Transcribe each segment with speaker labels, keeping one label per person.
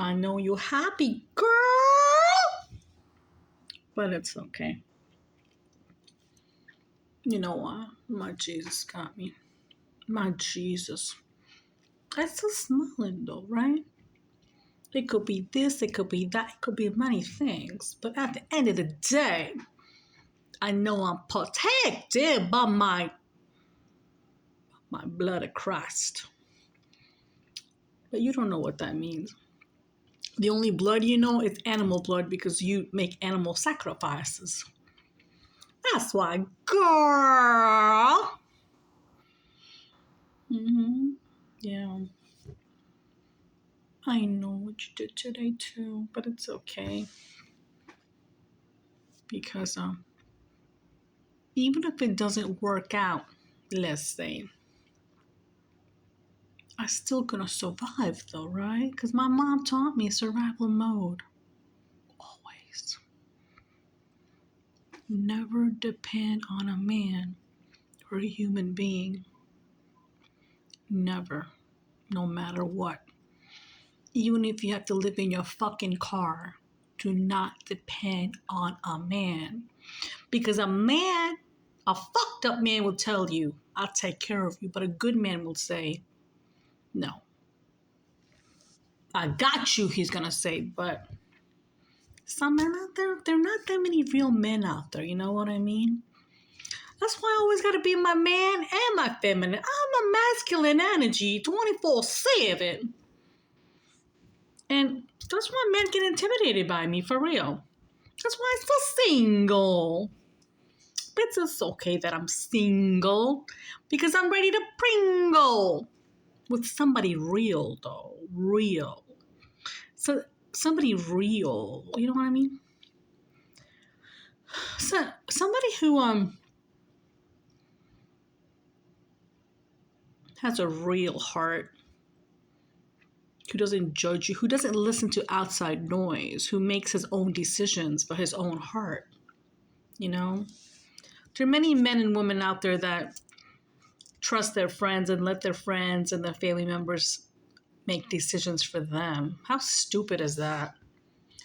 Speaker 1: I know you're happy, girl, but it's okay. You know what? My Jesus got me. My Jesus. I still smell it though, right? It could be this, it could be that, it could be many things. But at the end of the day, I know I'm protected by my blood of Christ. But you don't know what that means. The only blood you know is animal blood because you make animal sacrifices. That's why, girl. Yeah. I know what you did today too, but it's okay. Because even if it doesn't work out, let's say, I'm still gonna survive though, right? Because my mom taught me survival mode. Always. Never depend on a man or a human being. Never. No matter what. Even if you have to live in your fucking car, do not depend on a man. Because a fucked up man will tell you, I'll take care of you. But a good man will say, no. I got you, he's going to say. But some men out there, there are not that many real men out there. You know what I mean? That's why I always got to be my man and my feminine. I'm a masculine energy 24/7. And that's why men get intimidated by me, for real. That's why I'm still single. It's just okay that I'm single because I'm ready to pringle with somebody real, though. Real. So somebody real. You know what I mean? So somebody who has a real heart, who doesn't judge you, who doesn't listen to outside noise, who makes his own decisions for his own heart. You know? There are many men and women out there that trust their friends and let their friends and their family members make decisions for them. How stupid is that?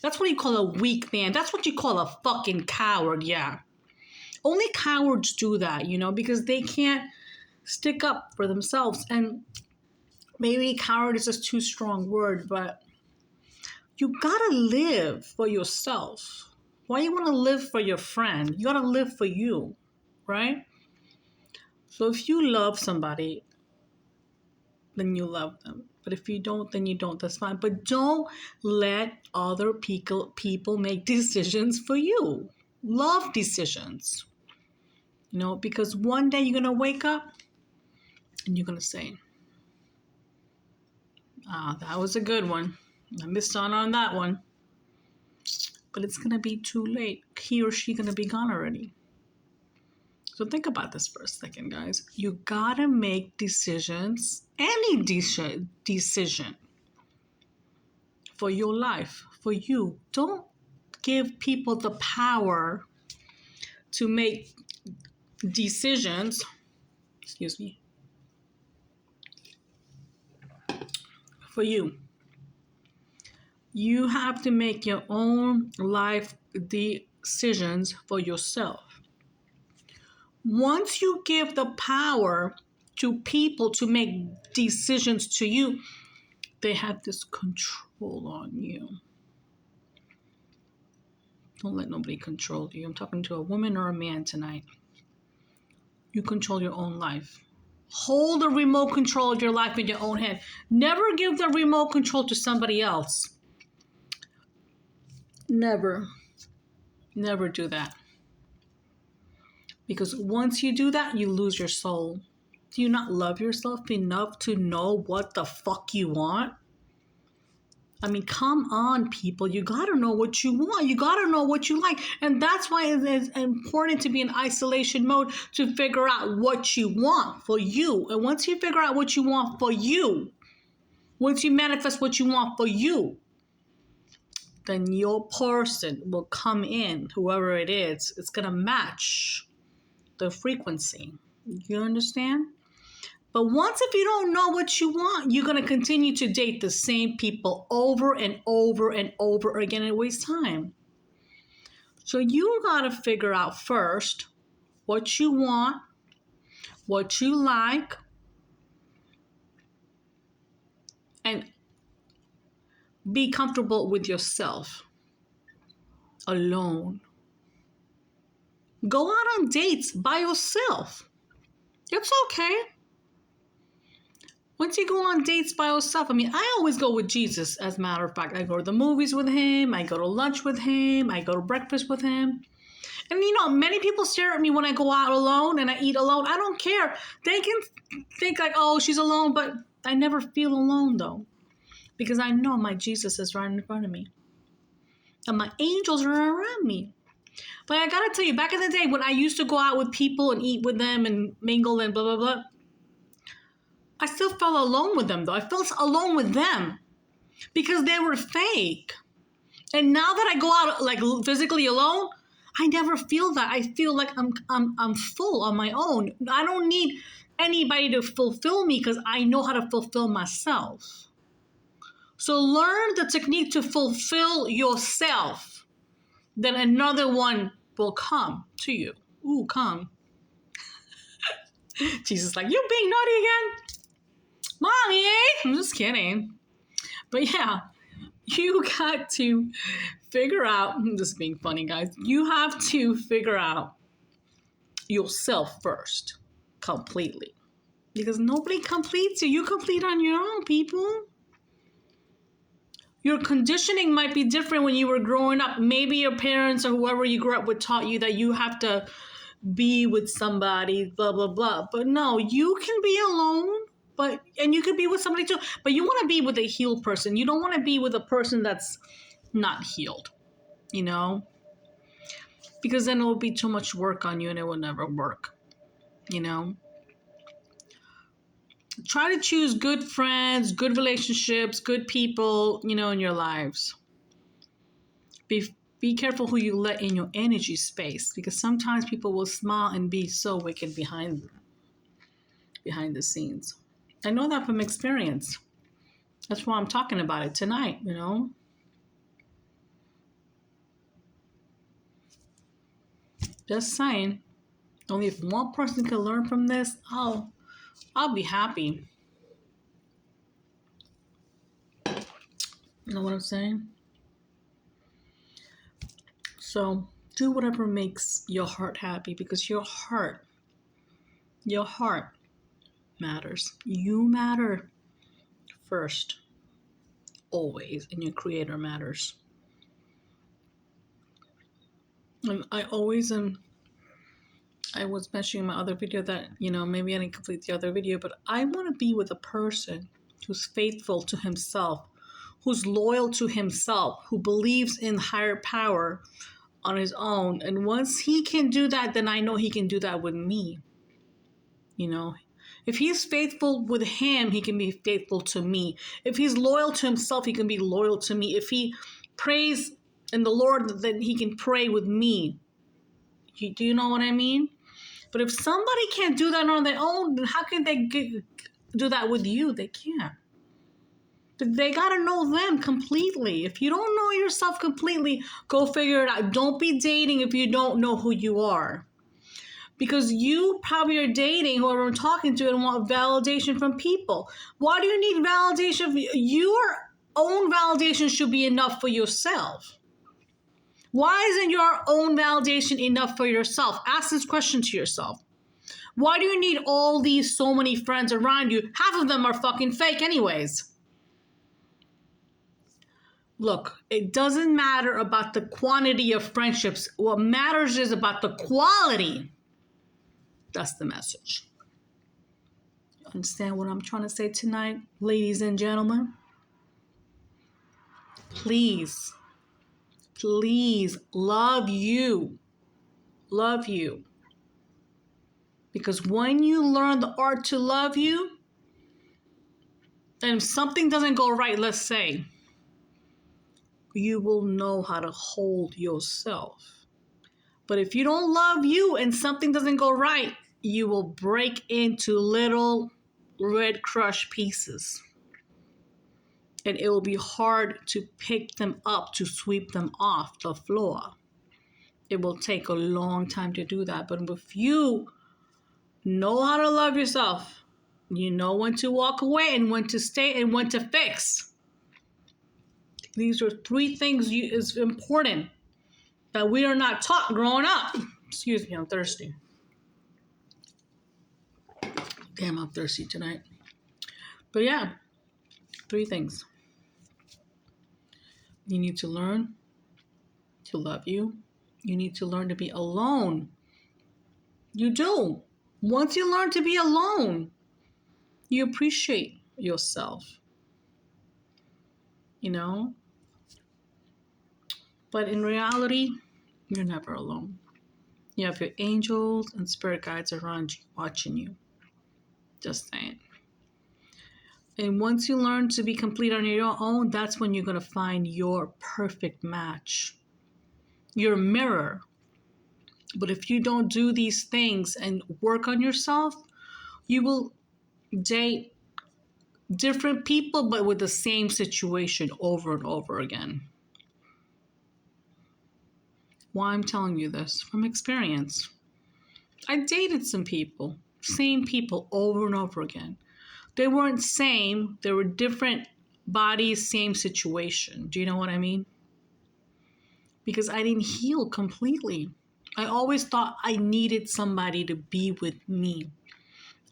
Speaker 1: That's what you call a weak man. That's what you call a fucking coward, yeah. Only cowards do that, you know, because they can't stick up for themselves. And maybe coward is just too strong a word, but you gotta live for yourself. Why you wanna live for your friend? You gotta live for you, right? So if you love somebody, then you love them. But if you don't, then you don't. That's fine. But don't let other people make decisions for you. Love decisions. You know, because one day you're going to wake up and you're going to say, that was a good one. I missed on that one. But it's going to be too late. He or she going to be gone already. So think about this for a second, guys. You got to make decisions, any decision for your life, for you. Don't give people the power to make decisions, for you. You have to make your own life decisions for yourself. Once you give the power to people to make decisions to you, they have this control on you. Don't let nobody control you. I'm talking to a woman or a man tonight. You control your own life. Hold the remote control of your life in your own hand. Never give the remote control to somebody else. Never. Never do that. Because once you do that, you lose your soul. Do you not love yourself enough to know what the fuck you want? I mean, come on, people. You got to know what you want. You got to know what you like. And that's why it's important to be in isolation mode to figure out what you want for you. And once you figure out what you want for you, once you manifest what you want for you, then your person will come in, whoever it is. It's going to match the frequency. You understand? But once if you don't know what you want, you're going to continue to date the same people over and over and over again and waste time. So you got to figure out first what you want, what you like, and be comfortable with yourself alone. Go out on dates by yourself. It's okay. Once you go on dates by yourself, I mean, I always go with Jesus, as a matter of fact. I go to the movies with him. I go to lunch with him. I go to breakfast with him. And, you know, many people stare at me when I go out alone and I eat alone. I don't care. They can think like, oh, she's alone. But I never feel alone, though. Because I know my Jesus is right in front of me. And my angels are around me. But I got to tell you, back in the day when I used to go out with people and eat with them and mingle and blah, blah, blah, I still felt alone with them, though. I felt alone with them because they were fake. And now that I go out like physically alone, I never feel that. I feel like I'm full on my own. I don't need anybody to fulfill me because I know how to fulfill myself. So learn the technique to fulfill yourself. Then another one will come to you. Ooh, come. Jesus like, you being naughty again? Mommy, I'm just kidding. But yeah, you got to figure out, I'm just being funny, guys. You have to figure out yourself first, completely. Because nobody completes you. You complete on your own, people. Your conditioning might be different when you were growing up. Maybe your parents or whoever you grew up with taught you that you have to be with somebody, blah, blah, blah. But no, you can be alone. And you could be with somebody too, but you want to be with a healed person. You don't want to be with a person that's not healed, you know? Because then it will be too much work on you and it will never work, you know? Try to choose good friends, good relationships, good people, you know, in your lives. Be careful who you let in your energy space, because sometimes people will smile and be so wicked behind the scenes. I know that from experience. That's why I'm talking about it tonight, you know. Just saying. Only if one person can learn from this, I'll be happy. You know what I'm saying? So do whatever makes your heart happy, because your heart matters. You matter first, always, and your creator matters. And I always I was mentioning in my other video that, you know, maybe I didn't complete the other video, but I want to be with a person who's faithful to himself, who's loyal to himself, who believes in higher power on his own. And once he can do that, then I know he can do that with me. You know, if he's faithful with him, he can be faithful to me. If he's loyal to himself, he can be loyal to me. If he prays in the Lord, then he can pray with me. Do you know what I mean? But if somebody can't do that on their own, then how can they do that with you? They can't. They got to know them completely. If you don't know yourself completely, go figure it out. Don't be dating if you don't know who you are. Because you probably are dating whoever I'm talking to and want validation from people. Why do you need validation? Your own validation should be enough for yourself. Why isn't your own validation enough for yourself? Ask this question to yourself. Why do you need so many friends around you? Half of them are fucking fake anyways. Look, it doesn't matter about the quantity of friendships. What matters is about the quality. That's the message. You understand what I'm trying to say tonight, ladies and gentlemen? Please love you. Love you. Because when you learn the art to love you, and if something doesn't go right, let's say, you will know how to hold yourself. But if you don't love you and something doesn't go right, you will break into little red crushed pieces. And it will be hard to pick them up, to sweep them off the floor. It will take a long time to do that. But if you know how to love yourself, you know when to walk away and when to stay and when to fix. These are 3 things is important that we are not taught growing up. Excuse me, I'm thirsty. Damn, I'm thirsty tonight. But yeah, 3 things. You need to learn to love you. You need to learn to be alone. You do. Once you learn to be alone, you appreciate yourself. You know? But in reality, you're never alone. You have your angels and spirit guides around you, watching you. Just saying. And once you learn to be complete on your own, that's when you're going to find your perfect match, your mirror. But if you don't do these things and work on yourself, you will date different people, but with the same situation over and over again. Why I'm telling you this? From experience. I dated some people, same people over and over again. They weren't same, they were different bodies, same situation. Do you know what I mean? Because I didn't heal completely. I always thought I needed somebody to be with me.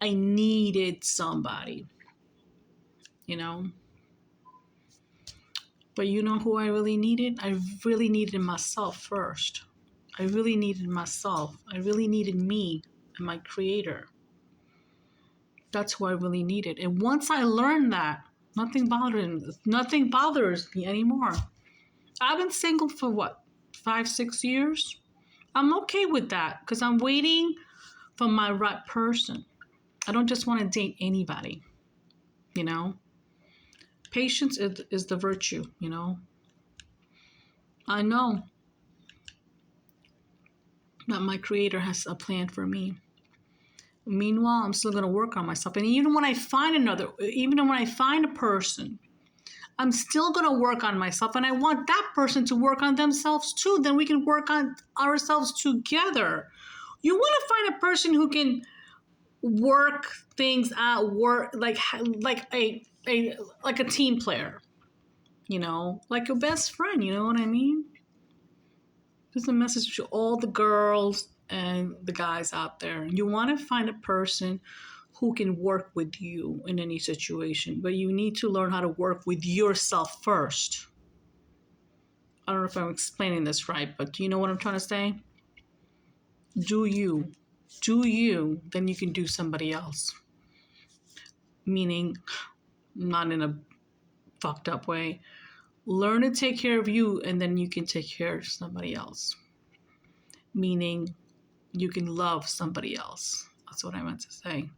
Speaker 1: I needed somebody, you know? But you know who I really needed? I really needed myself first. I really needed myself. I really needed me and my creator. That's who I really needed. And once I learned that, nothing bothers me anymore. I've been single for what, 5-6 years? I'm okay with that because I'm waiting for my right person. I don't just want to date anybody, you know? Patience is the virtue, you know? I know that my creator has a plan for me. Meanwhile, I'm still going to work on myself. And even when I find a person, I'm still going to work on myself. And I want that person to work on themselves too. Then we can work on ourselves together. You want to find a person who can work things out, work like a team player, you know, like your best friend. You know what I mean? There's a message to all the girls and the guys out there. You want to find a person who can work with you in any situation, but you need to learn how to work with yourself first. I don't know if I'm explaining this right, but do you know what I'm trying to say? Do you, then you can do somebody else. Meaning, not in a fucked up way. Learn to take care of you, and then you can take care of somebody else. Meaning, you can love somebody else. That's what I meant to say.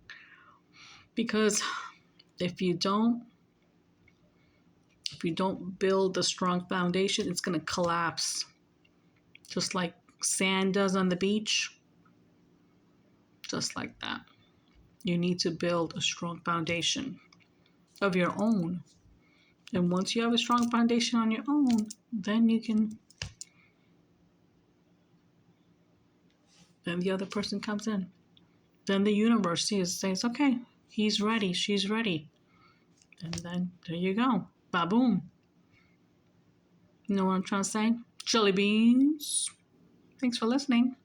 Speaker 1: Because if you don't build a strong foundation, it's going to collapse. Just like sand does on the beach. Just like that. You need to build a strong foundation of your own. And once you have a strong foundation on your own, then the other person comes in. Then the universe says, okay, he's ready, she's ready. And then there you go. Ba-boom. You know what I'm trying to say? Jelly beans. Thanks for listening.